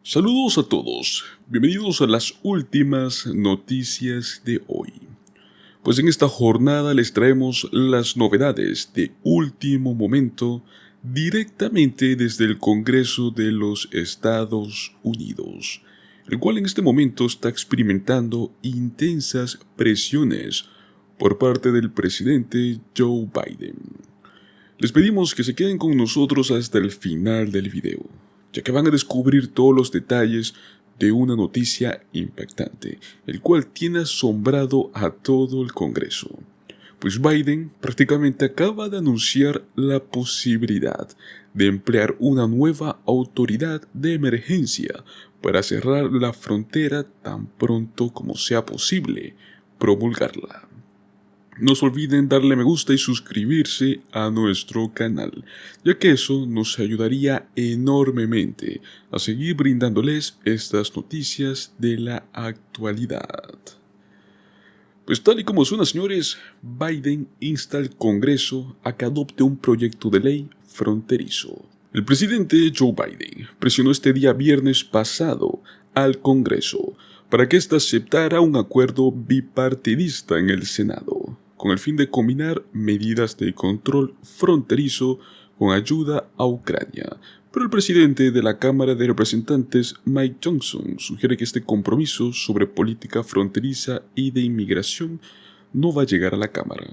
Saludos a todos, bienvenidos a las últimas noticias de hoy. Pues en esta jornada les traemos las novedades de último momento directamente desde el Congreso de los Estados Unidos, el cual en este momento está experimentando intensas presiones por parte del presidente Joe Biden. Les pedimos que se queden con nosotros hasta el final del video, ya que van a descubrir todos los detalles de una noticia impactante, el cual tiene asombrado a todo el Congreso. Pues Biden prácticamente acaba de anunciar la posibilidad de emplear una nueva autoridad de emergencia para cerrar la frontera tan pronto como sea posible promulgarla. No se olviden darle me gusta y suscribirse a nuestro canal, ya que eso nos ayudaría enormemente a seguir brindándoles estas noticias de la actualidad. Pues tal y como suena, señores, Biden insta al Congreso a que adopte un proyecto de ley fronterizo. El presidente Joe Biden presionó este día viernes pasado al Congreso para que ésta aceptara un acuerdo bipartidista en el Senado, con el fin de combinar medidas de control fronterizo con ayuda a Ucrania. Pero el presidente de la Cámara de Representantes, Mike Johnson, sugiere que este compromiso sobre política fronteriza y de inmigración no va a llegar a la Cámara.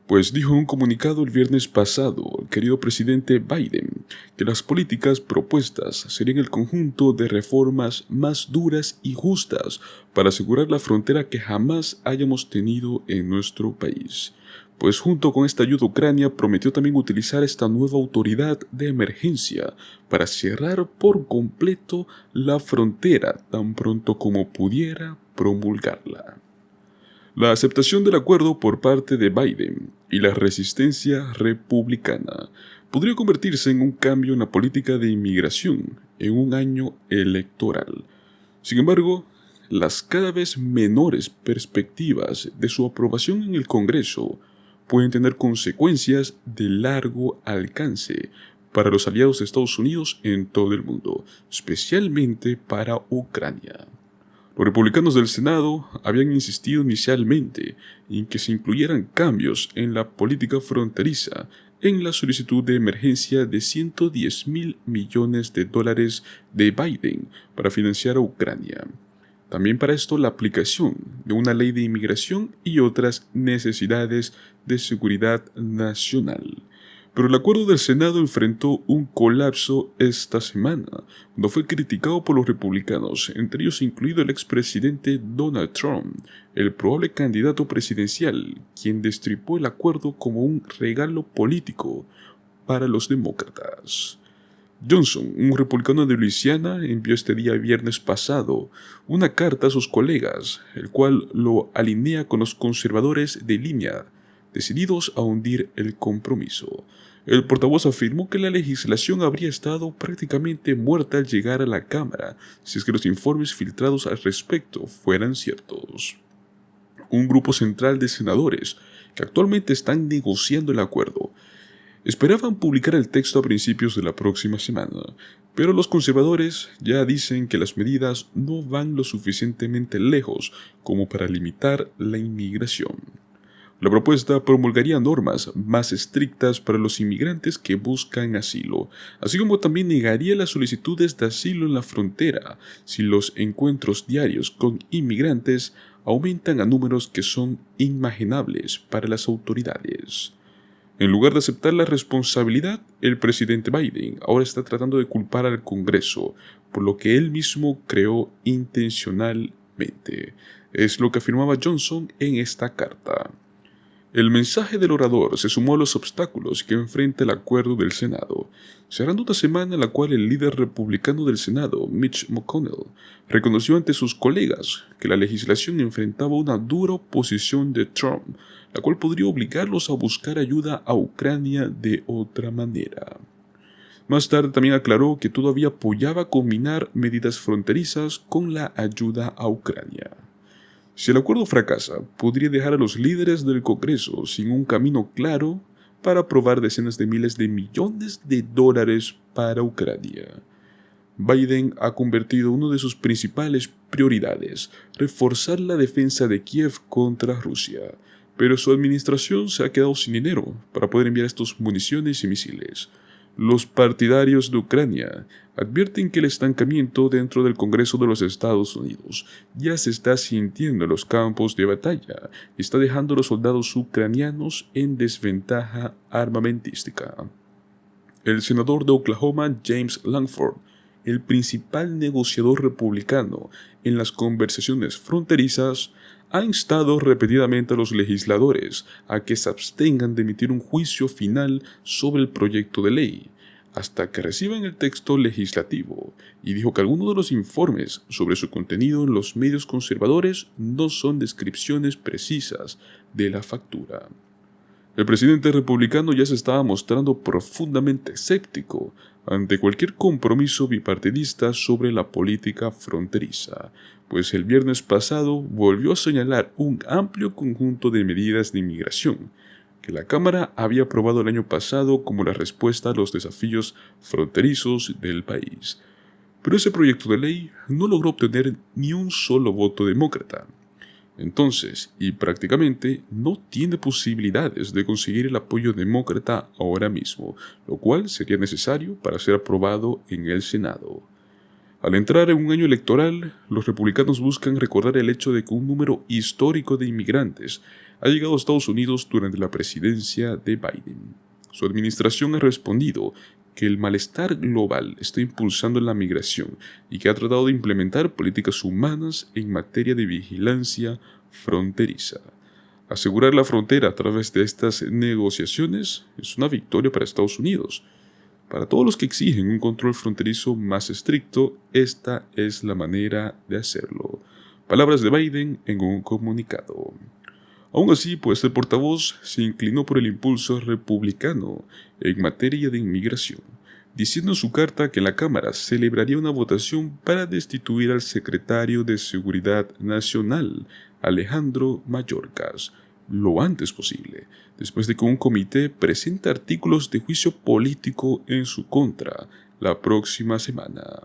Pues dijo en un comunicado el viernes pasado el querido presidente Biden que las políticas propuestas serían el conjunto de reformas más duras y justas para asegurar la frontera que jamás hayamos tenido en nuestro país. Pues junto con esta ayuda a Ucrania prometió también utilizar esta nueva autoridad de emergencia para cerrar por completo la frontera tan pronto como pudiera promulgarla. La aceptación del acuerdo por parte de Biden y la resistencia republicana podría convertirse en un cambio en la política de inmigración en un año electoral. Sin embargo, las cada vez menores perspectivas de su aprobación en el Congreso pueden tener consecuencias de largo alcance para los aliados de Estados Unidos en todo el mundo, especialmente para Ucrania. Los republicanos del Senado habían insistido inicialmente en que se incluyeran cambios en la política fronteriza en la solicitud de emergencia de $110,000 millones de Biden para financiar a Ucrania. También para esto la aplicación de una ley de inmigración y otras necesidades de seguridad nacional. Pero el acuerdo del Senado enfrentó un colapso esta semana, cuando fue criticado por los republicanos, entre ellos incluido el expresidente Donald Trump, el probable candidato presidencial, quien destripó el acuerdo como un regalo político para los demócratas. Johnson, un republicano de Luisiana, envió este día viernes pasado una carta a sus colegas, el cual lo alinea con los conservadores de línea, decididos a hundir el compromiso. El portavoz afirmó que la legislación habría estado prácticamente muerta al llegar a la Cámara si es que los informes filtrados al respecto fueran ciertos. Un grupo central de senadores que actualmente están negociando el acuerdo esperaban publicar el texto a principios de la próxima semana, pero los conservadores ya dicen que las medidas no van lo suficientemente lejos como para limitar la inmigración. La propuesta promulgaría normas más estrictas para los inmigrantes que buscan asilo, así como también negaría las solicitudes de asilo en la frontera si los encuentros diarios con inmigrantes aumentan a números que son inimaginables para las autoridades. En lugar de aceptar la responsabilidad, el presidente Biden ahora está tratando de culpar al Congreso por lo que él mismo creó intencionalmente. Es lo que afirmaba Johnson en esta carta. El mensaje del orador se sumó a los obstáculos que enfrenta el acuerdo del Senado, cerrando una semana en la cual el líder republicano del Senado, Mitch McConnell, reconoció ante sus colegas que la legislación enfrentaba una dura oposición de Trump, la cual podría obligarlos a buscar ayuda a Ucrania de otra manera. Más tarde también aclaró que todavía apoyaba combinar medidas fronterizas con la ayuda a Ucrania. Si el acuerdo fracasa, podría dejar a los líderes del Congreso sin un camino claro para aprobar decenas de miles de millones de dólares para Ucrania. Biden ha convertido una de sus principales prioridades reforzar la defensa de Kiev contra Rusia, pero su administración se ha quedado sin dinero para poder enviar estas municiones y misiles. Los partidarios de Ucrania advierten que el estancamiento dentro del Congreso de los Estados Unidos ya se está sintiendo en los campos de batalla y está dejando a los soldados ucranianos en desventaja armamentística. El senador de Oklahoma, James Lankford, el principal negociador republicano en las conversaciones fronterizas, ha instado repetidamente a los legisladores a que se abstengan de emitir un juicio final sobre el proyecto de ley, hasta que reciban el texto legislativo, y dijo que algunos de los informes sobre su contenido en los medios conservadores no son descripciones precisas de la factura. El presidente republicano ya se estaba mostrando profundamente escéptico ante cualquier compromiso bipartidista sobre la política fronteriza, pues el viernes pasado volvió a señalar un amplio conjunto de medidas de inmigración que la Cámara había aprobado el año pasado como la respuesta a los desafíos fronterizos del país. Pero ese proyecto de ley no logró obtener ni un solo voto demócrata. Entonces, y prácticamente no tiene posibilidades de conseguir el apoyo demócrata ahora mismo, lo cual sería necesario para ser aprobado en el Senado. Al entrar en un año electoral, los republicanos buscan recordar el hecho de que un número histórico de inmigrantes ha llegado a Estados Unidos durante la presidencia de Biden. Su administración ha respondido que el malestar global está impulsando la migración y que ha tratado de implementar políticas humanas en materia de vigilancia fronteriza. Asegurar la frontera a través de estas negociaciones es una victoria para Estados Unidos. Para todos los que exigen un control fronterizo más estricto, esta es la manera de hacerlo. Palabras de Biden en un comunicado. Aún así, pues el portavoz se inclinó por el impulso republicano en materia de inmigración, diciendo en su carta que en la Cámara celebraría una votación para destituir al secretario de Seguridad Nacional, Alejandro Mayorkas, lo antes posible, después de que un comité presente artículos de juicio político en su contra la próxima semana.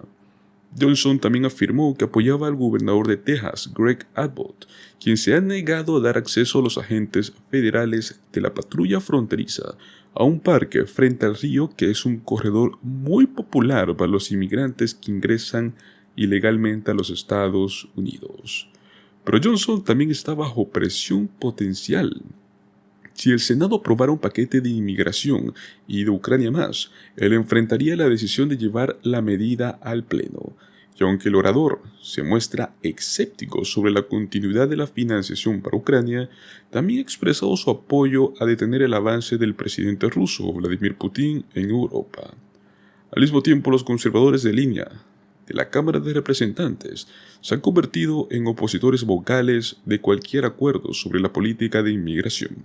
Johnson también afirmó que apoyaba al gobernador de Texas, Greg Abbott, quien se ha negado a dar acceso a los agentes federales de la patrulla fronteriza a un parque frente al río que es un corredor muy popular para los inmigrantes que ingresan ilegalmente a los Estados Unidos. Pero Johnson también está bajo presión potencial. Si el Senado aprobara un paquete de inmigración y de Ucrania más, él enfrentaría la decisión de llevar la medida al Pleno. Y aunque el orador se muestra escéptico sobre la continuidad de la financiación para Ucrania, también ha expresado su apoyo a detener el avance del presidente ruso Vladimir Putin en Europa. Al mismo tiempo, los conservadores de línea de la Cámara de Representantes se han convertido en opositores vocales de cualquier acuerdo sobre la política de inmigración.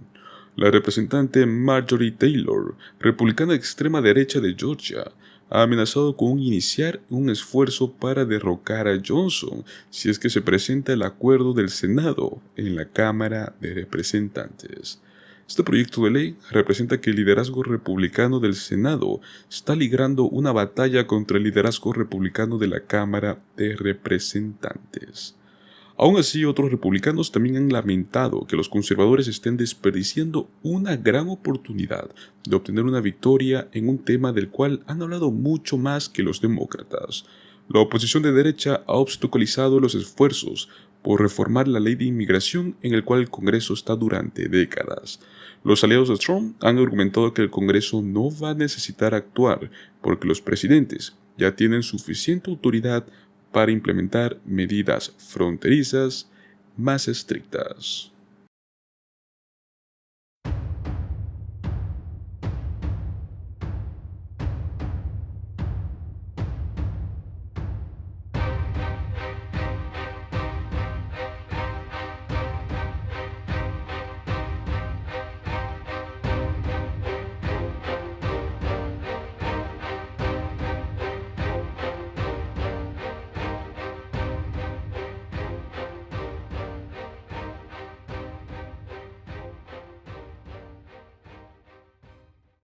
La representante Marjorie Taylor, republicana de extrema derecha de Georgia, ha amenazado con iniciar un esfuerzo para derrocar a Johnson si es que se presenta el acuerdo del Senado en la Cámara de Representantes. Este proyecto de ley representa que el liderazgo republicano del Senado está librando una batalla contra el liderazgo republicano de la Cámara de Representantes. Aún así, otros republicanos también han lamentado que los conservadores estén desperdiciando una gran oportunidad de obtener una victoria en un tema del cual han hablado mucho más que los demócratas. La oposición de derecha ha obstaculizado los esfuerzos por reformar la ley de inmigración en el cual el Congreso está durante décadas. Los aliados de Trump han argumentado que el Congreso no va a necesitar actuar porque los presidentes ya tienen suficiente autoridad para implementar medidas fronterizas más estrictas.